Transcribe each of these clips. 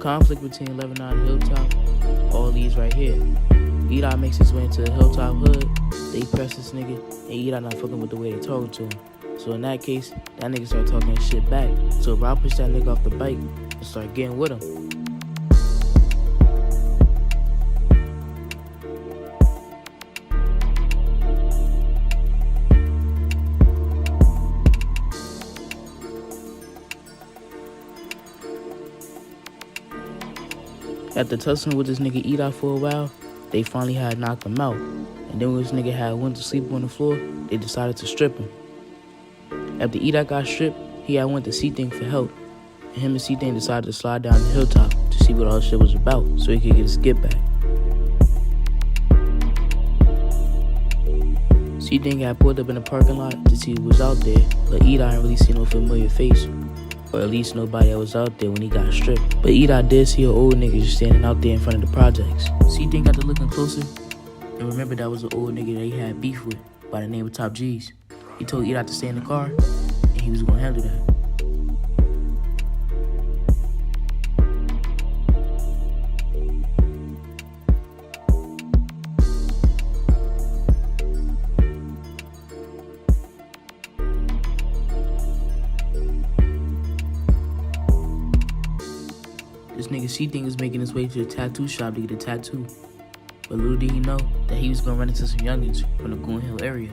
conflict between Lebanon and Hilltop all leads right here. Hilltop makes his way into the Hilltop hood. They press this nigga, and Hilltop not fucking with the way they talking to him. So in that case, that nigga start talking shit back. So Rob pushed that nigga off the bike and start getting with him. After tussling with this nigga Hilltop for a while, they finally had knocked him out. And then when this nigga had went to sleep on the floor, they decided to strip him. After Hilltop got stripped, he had went to C-Thing for help. And him and C-Thing decided to slide down the Hilltop to see what all this shit was about so he could get his get back. C-Thing had pulled up in the parking lot to see who was out there, but Hilltop didn't really see no familiar face. Or at least nobody that was out there when he got stripped. But Hilltop did see an old nigga just standing out there in front of the projects. C-Thing got to looking closer and remembered that was an old nigga that he had beef with by the name of Top G's. He told Hilltop to stay in the car and he was gonna handle that. This nigga C-Thing was making his way to the tattoo shop to get a tattoo. But little did he know that he was gonna run into some youngins from the Goon Hill area.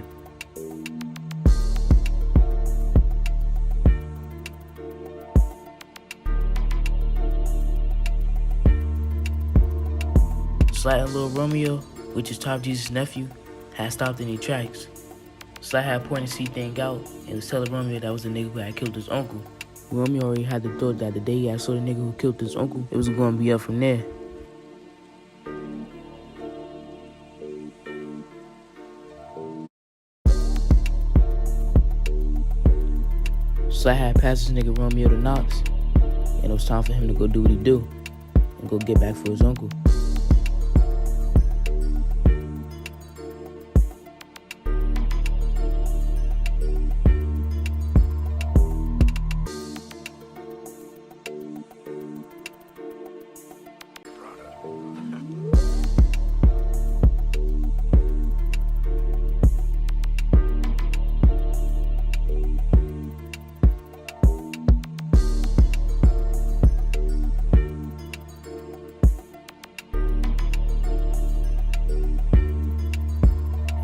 Slat and Lil Romeo, which is Top G's nephew, had stopped in their tracks. Slat had pointed C-Thing out and was telling Romeo that was the nigga who had killed his uncle. Romeo already had the thought that the day he had saw the nigga who killed his uncle, it was going to be up from there. Sly had passed this nigga Romeo to Knox, and it was time for him to go do what he do and go get back for his uncle.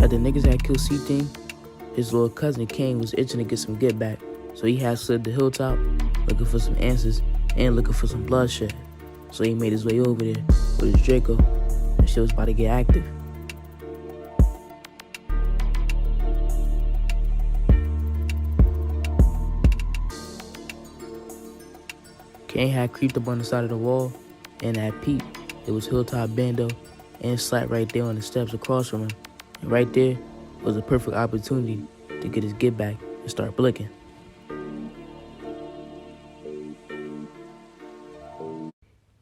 After niggas had killed C-Thing, his little cousin Kane was itching to get some get back, so he had slid the Hilltop looking for some answers and looking for some bloodshed. So he made his way over there with his Draco, and shit was about to get active. Kane had creeped up on the side of the wall, and at peep, it was Hilltop Bando and Slat right there on the steps across from him. And right there was a perfect opportunity to get his get back and start blicking.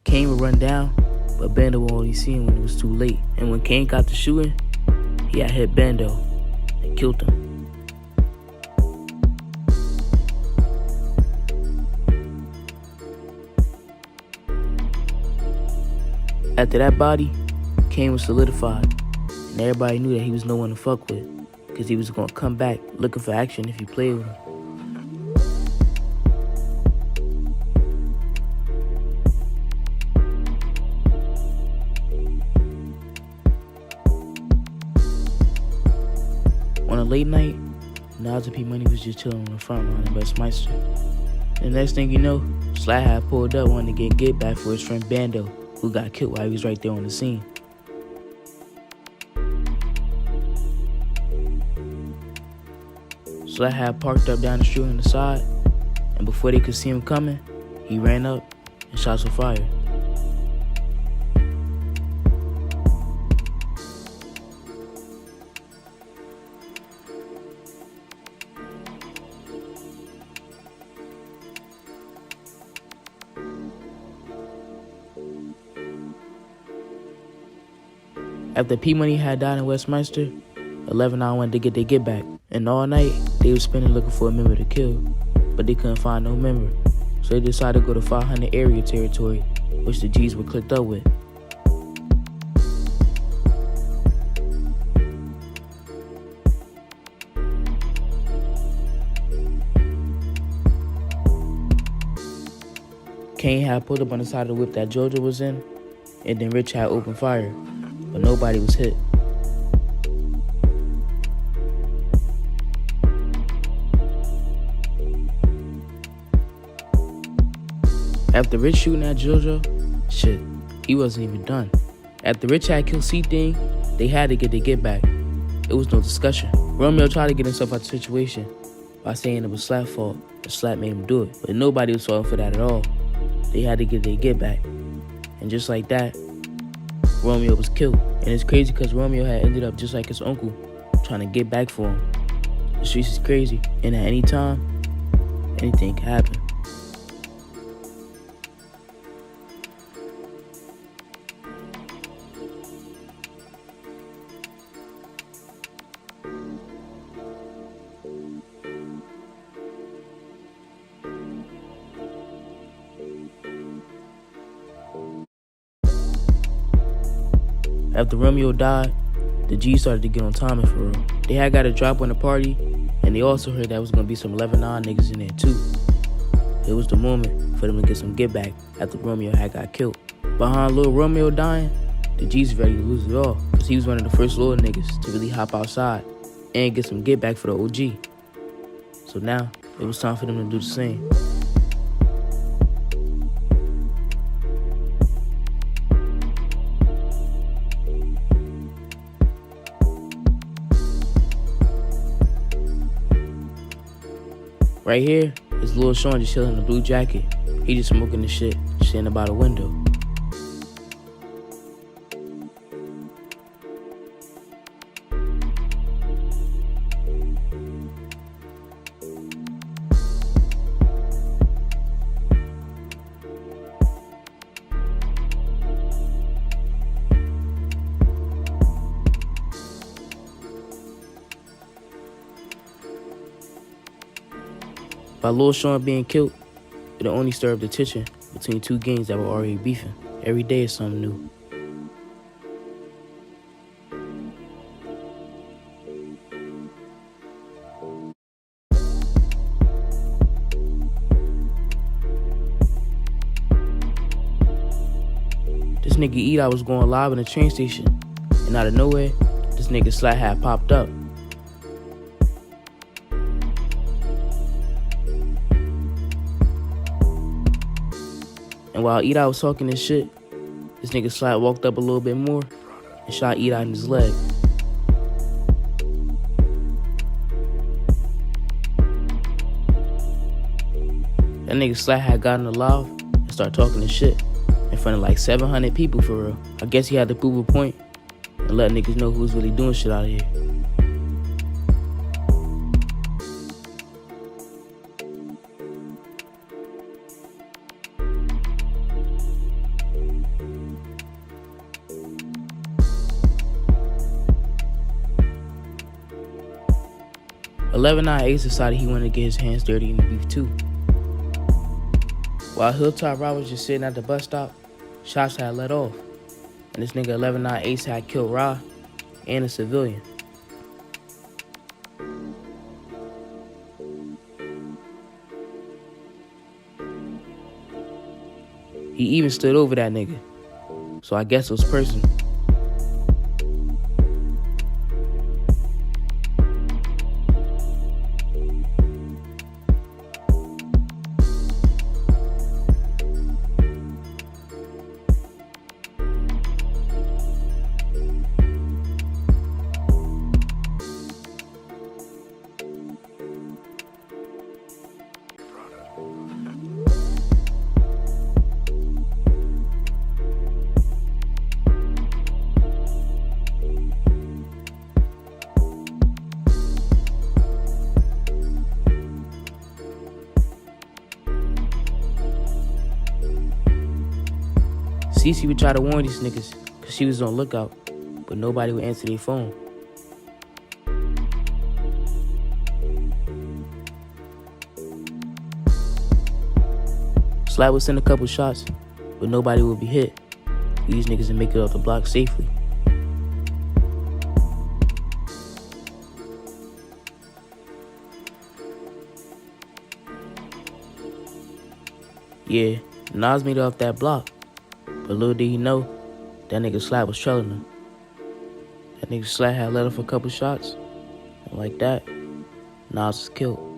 Kane would run down, but Bando would only see him when it was too late. And when Kane got to shooting, he had hit Bando and killed him. After that body, Kane was solidified, and everybody knew that he was no one to fuck with, because he was going to come back looking for action if you played with him. On a late night, Nas and P Money was just chilling on the front line in Westminster. And the next thing you know, Sly had pulled up wanting to get back for his friend Bando, who got killed while he was right there on the scene. Sly had parked up down the street on the side, and before they could see him coming, he ran up and shot some fire. After P Money had died in Westminster, 11 I went to get their get back. And all night, they were spending looking for a member to kill, but they couldn't find no member. So they decided to go to 500 area territory which the G's were clicked up with. Kane had pulled up on the side of the whip that Georgia was in, and then Rich had opened fire, but nobody was hit. After Rich shooting at Georgia, shit, he wasn't even done. After Rich had killed C-Thing, they had to get their get back. It was no discussion. Romeo tried to get himself out of the situation by saying it was Slap's fault and Slap made him do it, but nobody was falling for that at all. They had to get their get back. And just like that, Romeo was killed. And it's crazy because Romeo had ended up just like his uncle, trying to get back for him. The streets is crazy, and at any time, anything can happen. After Romeo died, the G started to get on Tommy for real. They had got a drop on the party, and they also heard that was gonna be some 11-9 niggas in there too. It was the moment for them to get some get back after Romeo had got killed. Behind Lil Romeo dying, the G's ready to lose it all, cause he was one of the first little niggas to really hop outside and get some get back for the OG. So now, it was time for them to do the same. Right here is Lil Sean just chilling in a blue jacket. He just smoking the shit, standing by the window. By Lil Sean being killed, it only stirred up the tension between two gangs that were already beefing. Every day is something new. This nigga Hilltop was going live in a train station, and out of nowhere, this nigga Slap had popped up. And while Hilltop was talking this shit, this nigga Slap walked up a little bit more and shot Hilltop in his leg. That nigga Slap had gotten alive and started talking this shit in front of like 700 people for real. I guess he had to prove a point and let niggas know who's really doing shit out of here. Ace decided he wanted to get his hands dirty in the beef too. While Hilltop Rob was just sitting at the bus stop, shots had let off, and this nigga Ace had killed Ra and a civilian. He even stood over that nigga, so I guess it was personal. Cece would try to warn these niggas because she was on lookout, but nobody would answer their phone. Slap would send a couple shots, but nobody would be hit. These niggas would make it off the block safely. Yeah, Nas made it off that block, but little did he know, that nigga Slap was trailing him. That nigga Slap had let off a couple shots, and like that, Nas was killed.